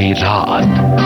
नई रात।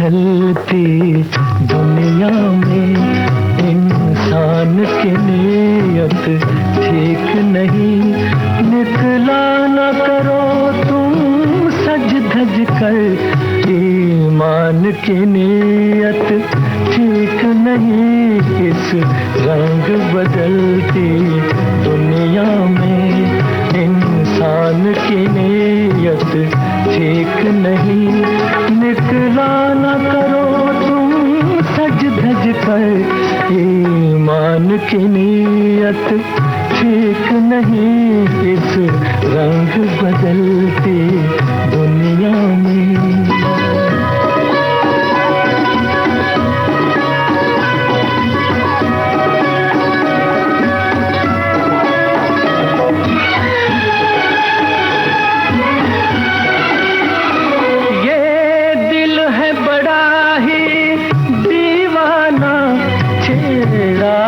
बदलती दुनिया में इंसान की नीयत ठीक नहीं। निकला न करो तुम सज धज कर, ईमान की नीयत ठीक नहीं। इस रंग बदलती दुनिया में इंसान की नीयत ठीक नहीं। निकला न करो तुम सज धज कर, ईमान की नीयत ठीक नहीं। इस रंग बदलती दुनिया में।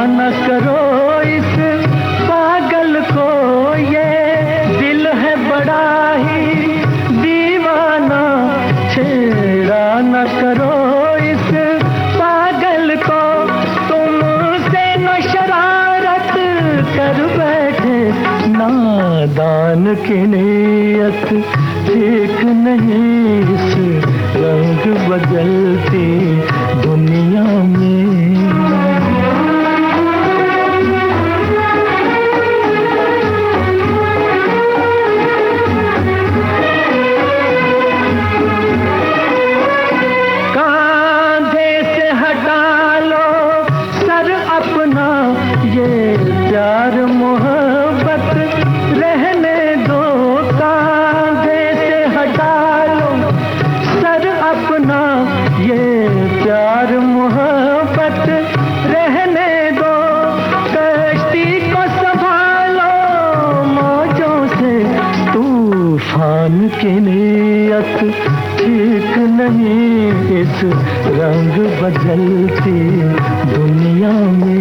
न करो इस पागल को, ये दिल है बड़ा ही दीवाना। छेड़ा न करो इस पागल को, तुमसे न शरारत कर बैठे नादान की नीयत ठीक नहीं। इस रंग बदलती दुनिया में। प्यार मोहब्बत रहने दो, कांधे से हटा लो सर अपना। ये प्यार मोहब्बत रहने दो, कश्ती को संभालो मौजों से। तूफान की नीयत ठीक नहीं। इस रंग बदलती दुनिया में।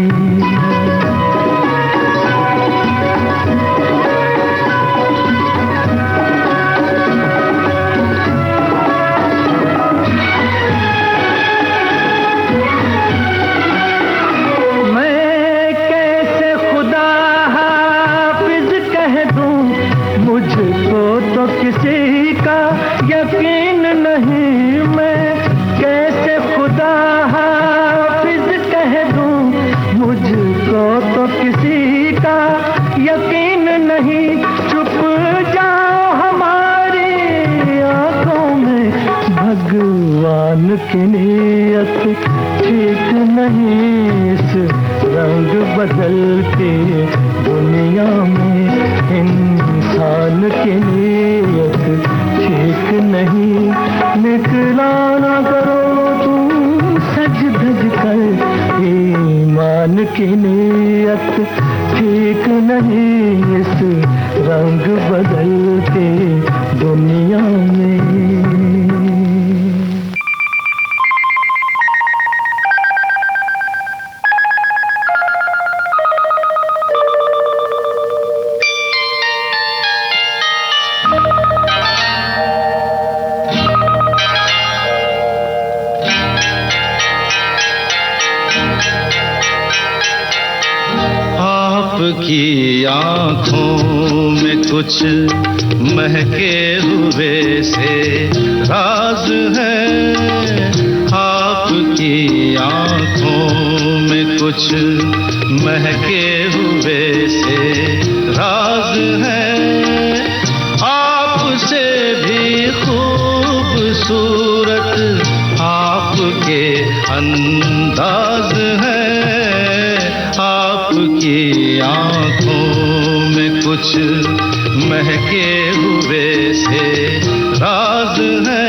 मुझको तो किसी का यकीन नहीं, मैं कैसे खुदा हाफिज कह दूं। मुझको तो किसी का यकीन नहीं। चुप जाओ हमारी आंखों में, भगवान की नीयत ठीक नहीं। इस रंग बदलती दुनिया में इंसान की नीयत ठीक नहीं। निकला न करो तुम सज धज कर, ईमान की नीयत ठीक नहीं। इस रंग बदलते दुनिया में। आपकी आँखों में कुछ महके हुए से राज है। आपकी आँखों में कुछ महके हुए से राज है। आपसे भी खूबसूरत आपके अंदाज है। आपकी आँखों में कुछ महके हुए से राज है।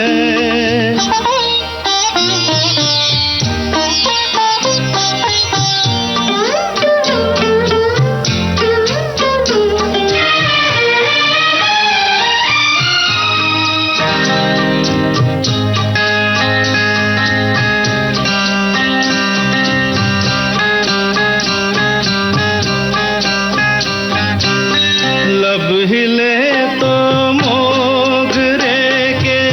लब हिले तो मोगरे के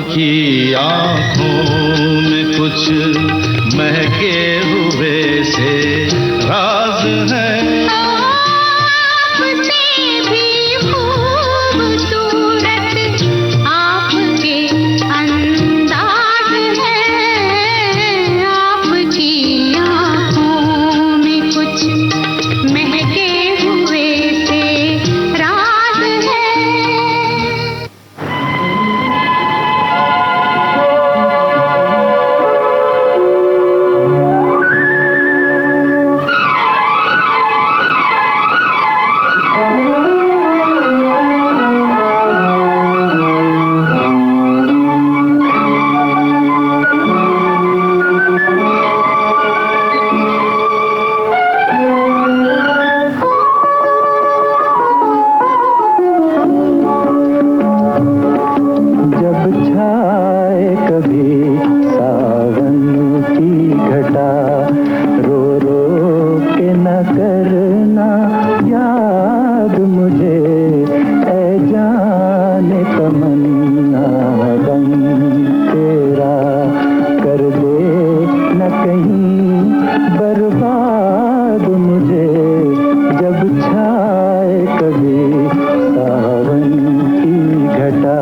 आपकी आंखों में कुछ महके हुए से राज है। करना याद मुझे ऐ जाने तमन्ना रंग तेरा कर दे न कहीं बर्बाद मुझे जब छाए कभी सावन की घटा।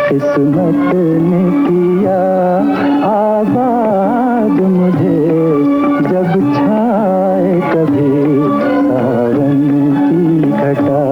किस्मत ने किया आबाद मुझे जब छाए कभी सावन की घटा।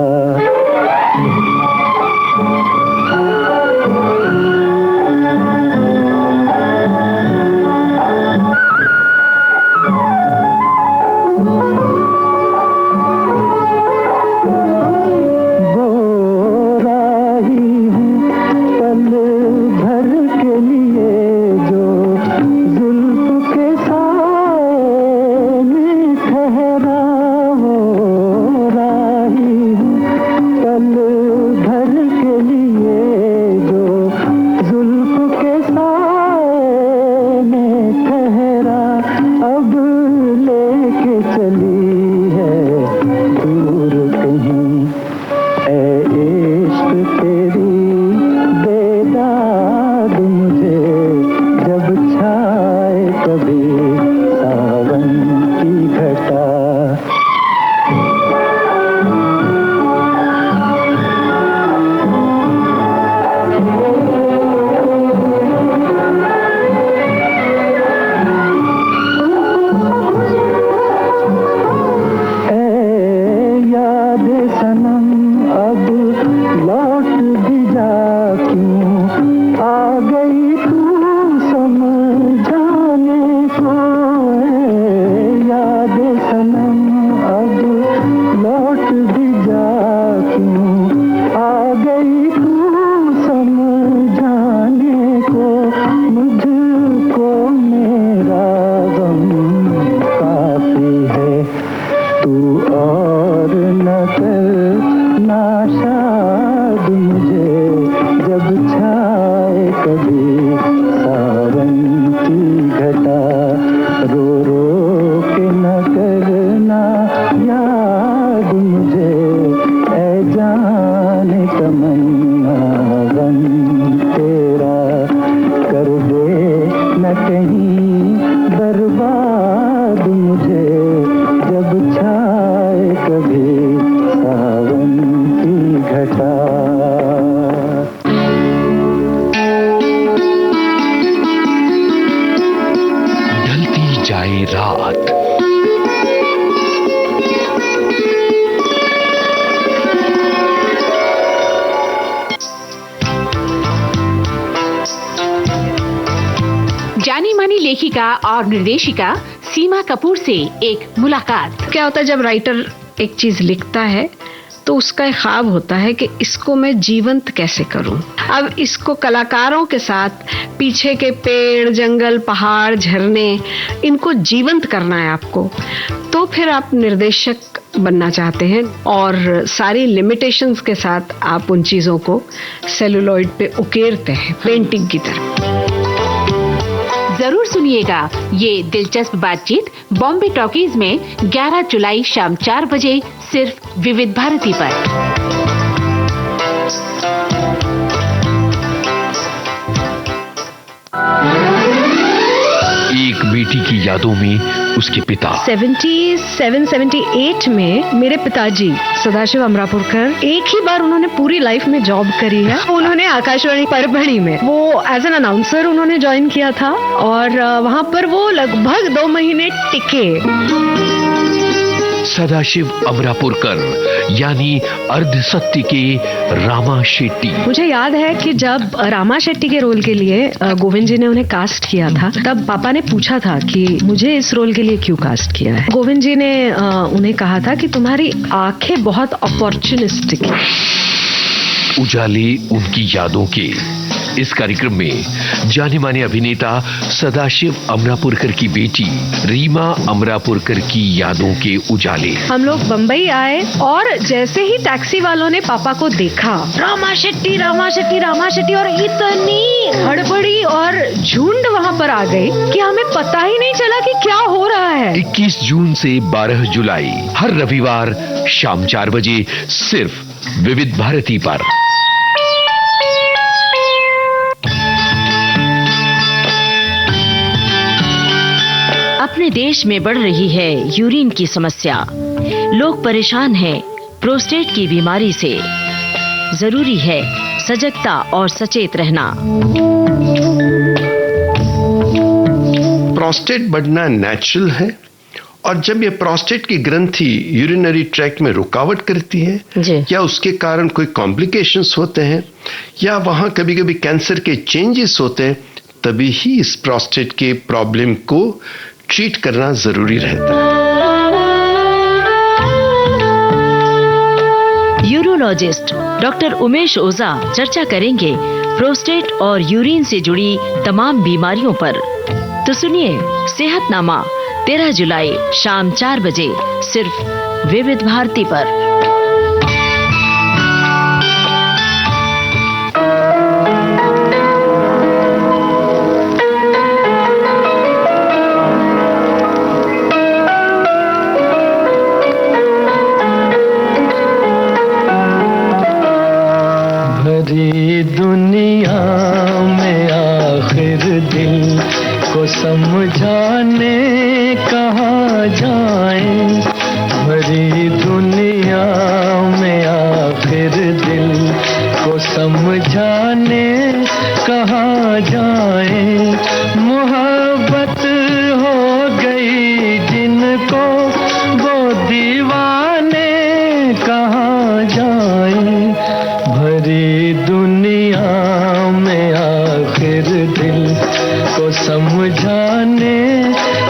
नाशाद मुझे जब छाए कभी सावन की घटा। रो रो के न करना याद मुझे ऐ जाने तमन्ना गम तेरा कर दे न कहीं बर्बाद मुझे जब छाए कभी सावन की घटा। जानी मानी लेखिका और निर्देशिका सीमा कपूर से एक मुलाकात। क्या होता है जब राइटर एक चीज लिखता है तो उसका एक ख्वाब होता है कि इसको मैं जीवंत कैसे करूं। अब इसको कलाकारों के साथ पीछे के पेड़, जंगल, पहाड़, झरने, इनको जीवंत करना है आपको, तो फिर आप निर्देशक बनना चाहते हैं और सारी लिमिटेशंस के साथ आप उन चीजों को सेलुलॉइड पे उकेरते हैं पेंटिंग की तरह। जरूर सुनिएगा ये दिलचस्प बातचीत बॉम्बे टॉकीज में 11 जुलाई शाम 4 बजे सिर्फ विविध भारती पर। एक बेटी की यादों में उसके पिता 77-78 में मेरे पिताजी सदाशिव अमरापुरकर एक ही बार उन्होंने पूरी लाइफ में जॉब करी है। उन्होंने आकाशवाणी परभणी में वो एज एन अनाउंसर उन्होंने ज्वाइन किया था और वहां पर वो लगभग 2 महीने टिके। सदाशिव अमरापुरकर यानी अर्ध सत्य के रामा शेट्टी। मुझे याद है कि जब रामा शेट्टी के रोल के लिए गोविंद जी ने उन्हें कास्ट किया था, तब पापा ने पूछा था कि मुझे इस रोल के लिए क्यों कास्ट किया है। गोविंद जी ने उन्हें कहा था कि तुम्हारी आंखें बहुत अपॉर्चुनिस्टिक हैं। उजाले उनकी यादों के इस कार्यक्रम में जाने माने अभिनेता सदाशिव अमरापुरकर की बेटी रीमा अमरापुरकर की यादों के उजाले। हम लोग बंबई आए और जैसे ही टैक्सी वालों ने पापा को देखा, रामा शेट्टी, रामा शेट्टी, रामा शेट्टी, और इतनी हड़बड़ी और झुंड वहां पर आ गई कि हमें पता ही नहीं चला कि क्या हो रहा है। 21 जून से 12 जुलाई हर रविवार शाम 4 बजे सिर्फ विविध भारती पर। अपने देश में बढ़ रही है यूरिन की समस्या। लोग परेशान हैं प्रोस्टेट की बीमारी से। जरूरी है सजगता और सचेत रहना। प्रोस्टेट बढ़ना नेचुरल है और जब ये प्रोस्टेट की ग्रंथि यूरिनरी ट्रैक्ट में रुकावट करती है या उसके कारण कोई कॉम्प्लिकेशंस होते हैं या वहां कभी कभी कैंसर के चेंजेस होते हैं, तभी ही इस प्रोस्टेट के प्रॉब्लम को ट्रीट करना जरूरी रहता है। यूरोलॉजिस्ट डॉक्टर उमेश ओझा चर्चा करेंगे प्रोस्टेट और यूरिन से जुड़ी तमाम बीमारियों पर। तो सुनिए सेहतनामा 13 जुलाई शाम 4 बजे सिर्फ विविध भारती पर। दुनिया में आखिर दिल को समझाने कहाँ जाएं, भरी दुनिया में आखिर दिल को समझाने कहाँ जाएं। मोहब्बत हो गई जिनको वो दीवाने कहाँ जाएं, भरी दुनिया में आखिर दिल को समझाने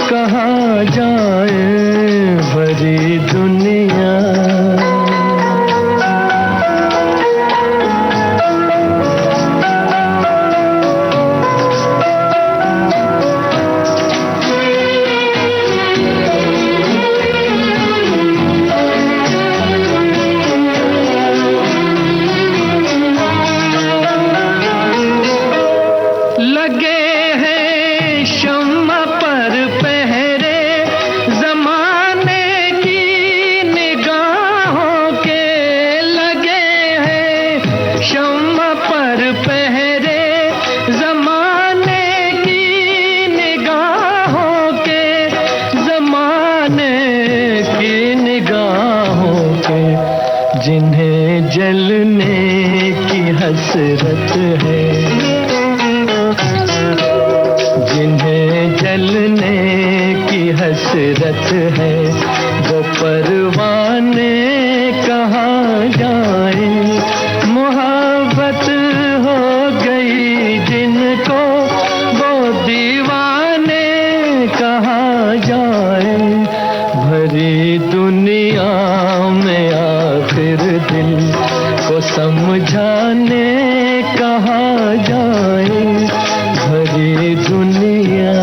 कहाँ जाए, भरी दुनिया। जिन्हें जलने की हसरत है, जिन्हें जलने की हसरत है, वो परवाने कहाँ जाए। मोहब्बत हो गई जिनको वो दीवाने दिल को समझाने कहाँ जाए भरी दुनिया।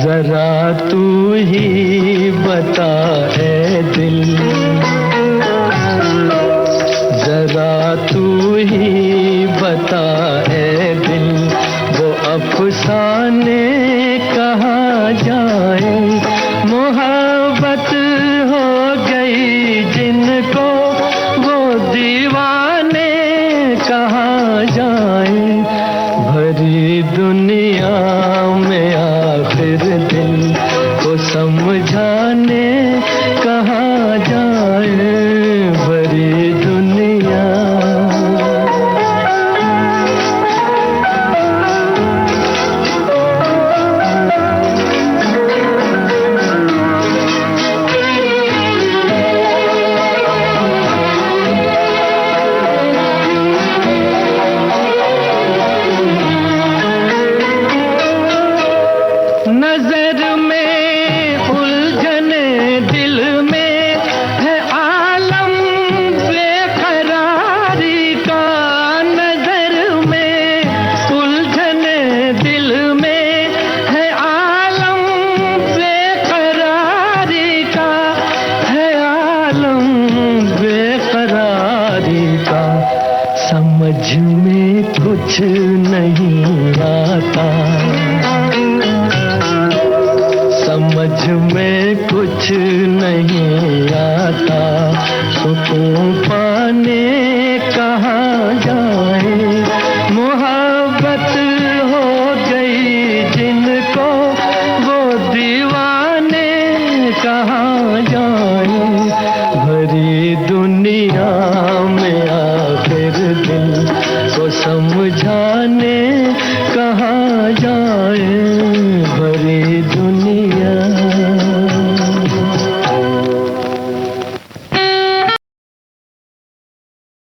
जरा तू ही बता ऐ दिल, जरा तू ही बता ऐ दिल, वो अफसाने कहाँ जाए। मोहब्बत हो गई जिनको वो दीवाने कहाँ जाए भरी दुनिया में आखिर दिल को समझाने कहाँ जाए भरी दुनिया। नजर में उलझने दिल में है आलम बेकरारी का, नजर में उलझने दिल में है आलम बेकरारी का, है आलम बेकरारी का। समझ में कुछ नहीं आता, समझ में कुछ नहीं आता, सुकून पाने कहाँ जाए। मोहब्बत हो गई जिनको वो दीवाने कहाँ जाए भरी दुनिया में आखिर दिल को समझाने कहाँ जाए।